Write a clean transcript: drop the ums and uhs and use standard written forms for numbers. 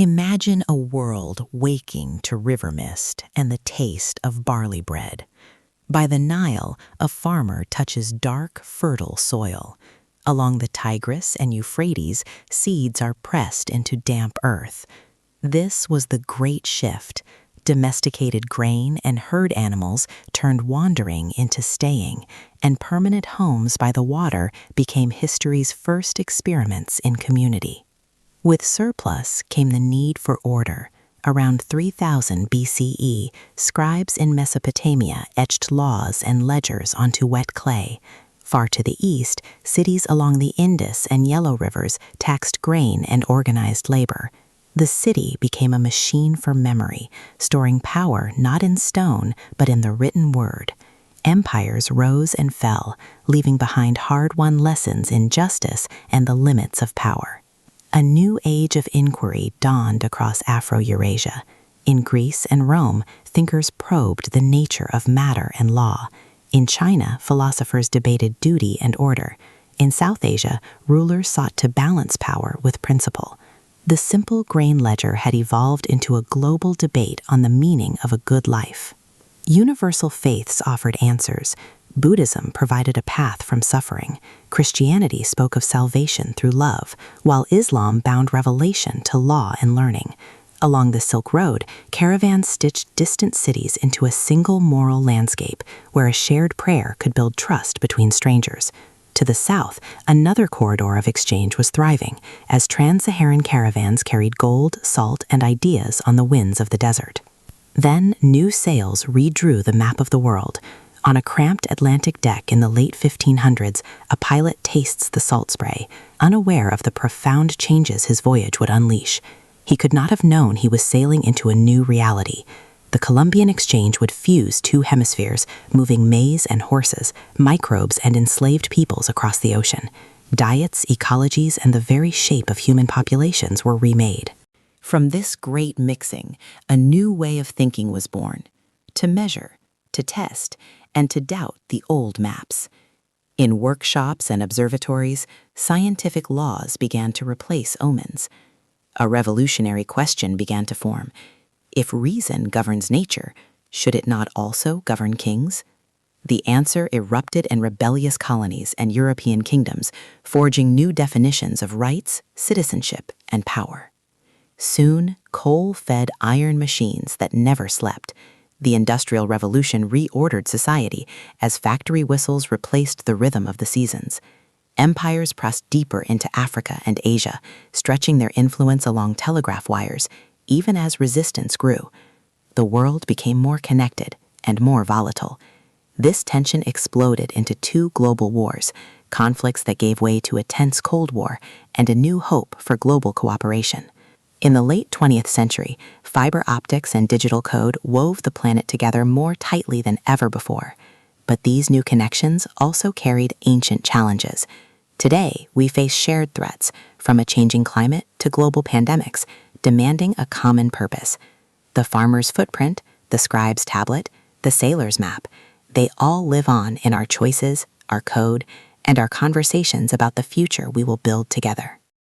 Imagine a world waking to river mist and the taste of barley bread. By the Nile, a farmer touches dark, fertile soil. Along the Tigris and Euphrates, seeds are pressed into damp earth. This was the great shift. Domesticated grain and herd animals turned wandering into staying, and permanent homes by the water became history's first experiments in community. With surplus came the need for order. Around 3000 BCE, scribes in Mesopotamia etched laws and ledgers onto wet clay. Far to the east, cities along the Indus and Yellow Rivers taxed grain and organized labor. The city became a machine for memory, storing power not in stone, but in the written word. Empires rose and fell, leaving behind hard-won lessons in justice and the limits of power. A new age of inquiry dawned across Afro-Eurasia. In Greece and Rome, thinkers probed the nature of matter and law. In China, philosophers debated duty and order. In South Asia, rulers sought to balance power with principle. The simple grain ledger had evolved into a global debate on the meaning of a good life. Universal faiths offered answers. Buddhism provided a path from suffering. Christianity spoke of salvation through love, while Islam bound revelation to law and learning. Along the Silk Road, caravans stitched distant cities into a single moral landscape where a shared prayer could build trust between strangers. To the south, another corridor of exchange was thriving, as trans-Saharan caravans carried gold, salt, and ideas on the winds of the desert. Then new sails redrew the map of the world. On a cramped Atlantic deck in the late 1500s, a pilot tastes the salt spray, unaware of the profound changes his voyage would unleash. He could not have known he was sailing into a new reality. The Columbian Exchange would fuse two hemispheres, moving maize and horses, microbes and enslaved peoples across the ocean. Diets, ecologies, and the very shape of human populations were remade. From this great mixing, a new way of thinking was born: to measure, to test, and to doubt the old maps. In workshops and observatories, scientific laws began to replace omens. A revolutionary question began to form. If reason governs nature, should it not also govern kings? The answer erupted in rebellious colonies and European kingdoms, forging new definitions of rights, citizenship, and power. Soon, coal fed iron machines that never slept. The Industrial Revolution reordered society as factory whistles replaced the rhythm of the seasons. Empires pressed deeper into Africa and Asia, stretching their influence along telegraph wires, even as resistance grew. The world became more connected and more volatile. This tension exploded into two global wars, conflicts that gave way to a tense Cold War and a new hope for global cooperation. In the late 20th century, fiber optics and digital code wove the planet together more tightly than ever before. But these new connections also carried ancient challenges. Today, we face shared threats, from a changing climate to global pandemics, demanding a common purpose. The farmer's footprint, the scribe's tablet, the sailor's map, they all live on in our choices, our code, and our conversations about the future we will build together.